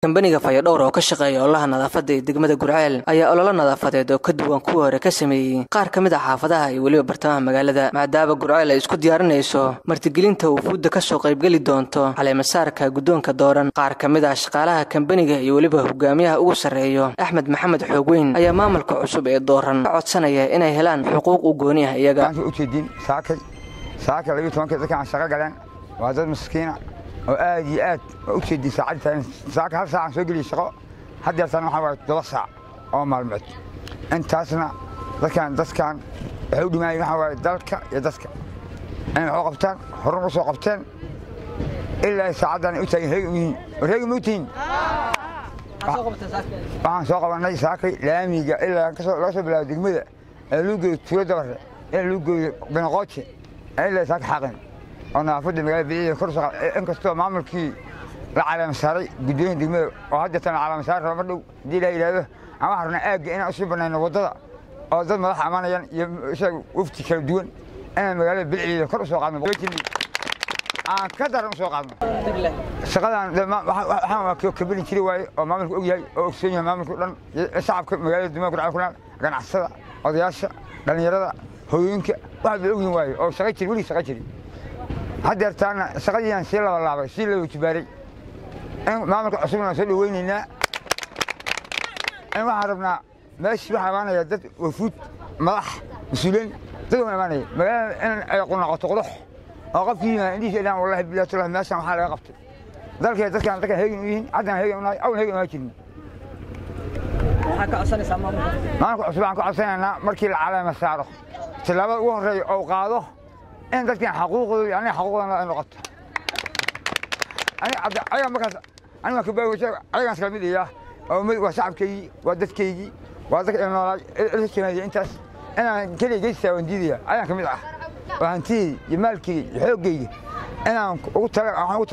kambaniga Fayadhowr oo ka shaqeeya ololaha nadaafadda ee degmada Gurceel ayaa olole nadaafadeed oo ka duwan kuwa hore ka sameeyay qaar ka mid ah xaafadaha iyo waliba bartamaha magaalada maadaama Gurceel ay isku diyaarinayso martigelinta wufuudda ka soo qayb gali doonto caleemasaarka guddoonka dooran qaar ka mid ah shaqaalaha kambaniga iyo waliba hogaamiyaha ugu sareeyo Axmed Maxamed Xoogweyn ayaa maamulka cusub ee dooran codsanaya inay helaan xuquuq u gooni ah iyaga u jeedin saakay 12 dadka shaqo galeen waa dad miskiin oo aad iyo aad u jeedin saacadtan saaka hal saac soo gali shaqo hadda tan waxa waa 2 saac oo maalmood intaasna dadkan waxay u dhimaayeen waxa waa dalka iyo dadka in wax qabtaan horun u soo qabteen ilaa saacadan u taagay reeg muutiin waxaan soo qabanay saakay laamiga ilaa ka soo bilaabo degmada luuga tuulada bare ee luuga banaqooji ilaa saak xaqin أنا أفضل مجال بيجي فرصة إنك استوى معمل كي على مساري جديين دماغ وهذا أنا على مسار رمضان دي لا إله أنا أحرنا أجي أنا أصيبنا إنه وضع أو ضد ملاح أمانة يعني شيء وفتي كردون أنا مجال بيجي فرصة قادمة بقولك إني كدر مسوق قادمة شغلان ما كبرني كذي واي أو معمل كوجي أو أكسيني معمل كلن صعب مجال الدماغ كلنا كلنا كان عصا أو دياسة كان يرى هو يمكن واحد بيقول واي أو شغلتي ولي شغلتي هذا أرتانا سقيان سيلا والله سيلا وتباري ما ممكن عصبنا سيلا ويننا ما عرفنا ماشي معنا يدت وفوت ملح مسؤولين تقول معنا ما أنا يقولنا قطع أقف فينا عندي شيء والله بالله ترى ما سمح حالي قفت ذلك كان هيجي وين عدنا هيجي أو هيجي ما يجيني حكى أصلا سامع ما نقول عصبنا نقول عصبنا أنا مركي العالم السعر تلاقي وهري أو قاضه إن ذلك حقوق يعني حقوقنا نقطة أنا ما كبر وجه أنا كان لي إياه أو وشعب كي ودت كي وذاك أنا الكلمة أنت أنا كلي جيت ونديدي أنا كمدح وأنتي يمالكي حقوقي أنا قلت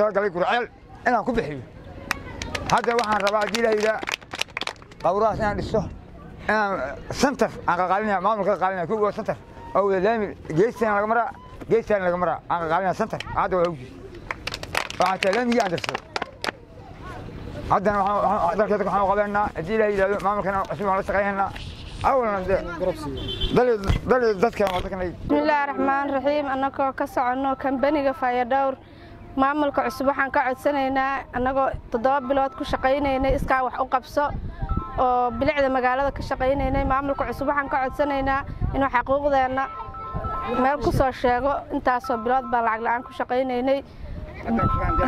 لك Gurceel أنا كبحي هذا واحد ربع دي له أوراق أنا لسه أنا سنتر أنا قالنا ما ممكن قالنا كل سنتر أو لامي جيت أنا مرة جيت أنا مرة أنا قالنا سنتر هذا وجهي وحتى لم يجي أدرس هذا أنا كذا كنا قبلنا دي له ما ممكن أسمع ولا سقينا أولا دل ذاتك ما تكني بسم الله الرحمن الرحيم أنا كسرنا كمبني Fayadhowr maamulka cusub waxaan ka codsanaynaa anagoo 7 bilood ku shaqeynayna iska wax u qabso oo bilicda magaalada ka shaqeynayna maamulka cusub waxaan ka codsanaynaa inuu xaquuqdeena meel ku soo sheego intaas oo bilood baa lacag la'aan ku shaqeynaynay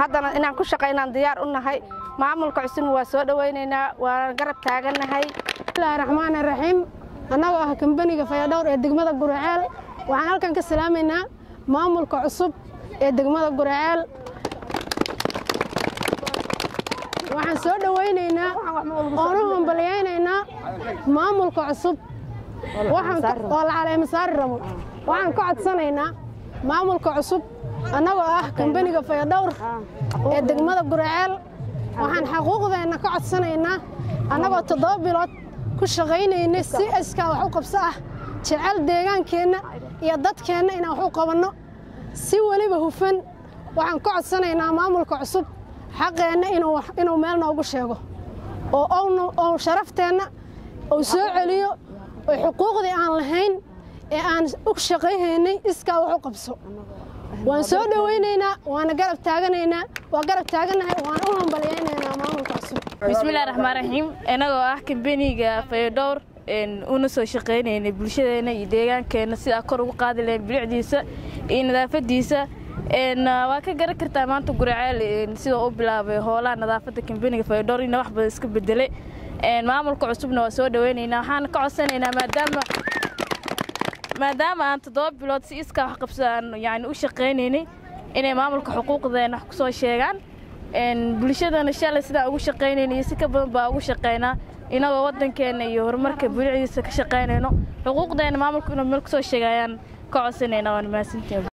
haddana inaan ku shaqeynaan diyaar u nahay maamulka cusub waa soo dhaweynaynaa waa garab taaganahay bismillahir rahmaanir rahiim anagoo ah kambaniga Fayadhowr ee degmada Gurceel waxaan halkan ka salaameynaa maamulka cusub ee degmada Gurceel waxaan soo dhaweynaynaa oo hambalyeeynaa maamulka cusub waxaan oo la caleemasaar rabo waxaan ka codsanaynaa maamulka cusub anagoo ah kambaniga Fayadhowr ee degmada Gurceel waxaan xaquuqdeena ka codsanaynaa anagoo 7 bilood ku shaqeynayna si iska wax u qabso ah jecel deegaankeena iyo dadkeena inaan wax u qabanno si waliba hufan waxaan ka codsanaynaa maamulka cusub xaqeena inuu meel noogu sheego oo sharafteena oo soo celiyo oo xuquuqdii aan lahayn ee aan u shaqeeynay iska wax u qabso waan soo dhaweynaynaa waana garab taaganaynaa waa garab taaganahay waan u hambalyeeynaa maamulka cusub bismillaahir rahmaanir rahiim anagoo ah kambaniga Fayadhowr una soo shaqeynayna bulshadeena iyo deegaankeena sida kor ugu qaadi lahayn bilicdiisa iyo nadaafadiisa waa ka garan kartaa maanta Gurceel sida uu bilaabay howlaha nadaafadda kambaniga Fayadhowr in wax badan iska bedelay maamulka cusubna waa soo dhaweynaynaa waxaan ka codsanaynaa maadaama aan 7 bilood si iska wax qabsan yani u shaqeynaynay inay maamulka xuquuqdeena ku soo sheegaan bulshadana shalay sida ugu shaqeynaynay si ka badan baa ugu shaqeynaa inagoo wadankeena iyo horumarka bulshadiisa ka shaqeynayno xuquuqdeena maamulku inuu meel ku soo sheegayaan ka codsanaynaa waan maasintii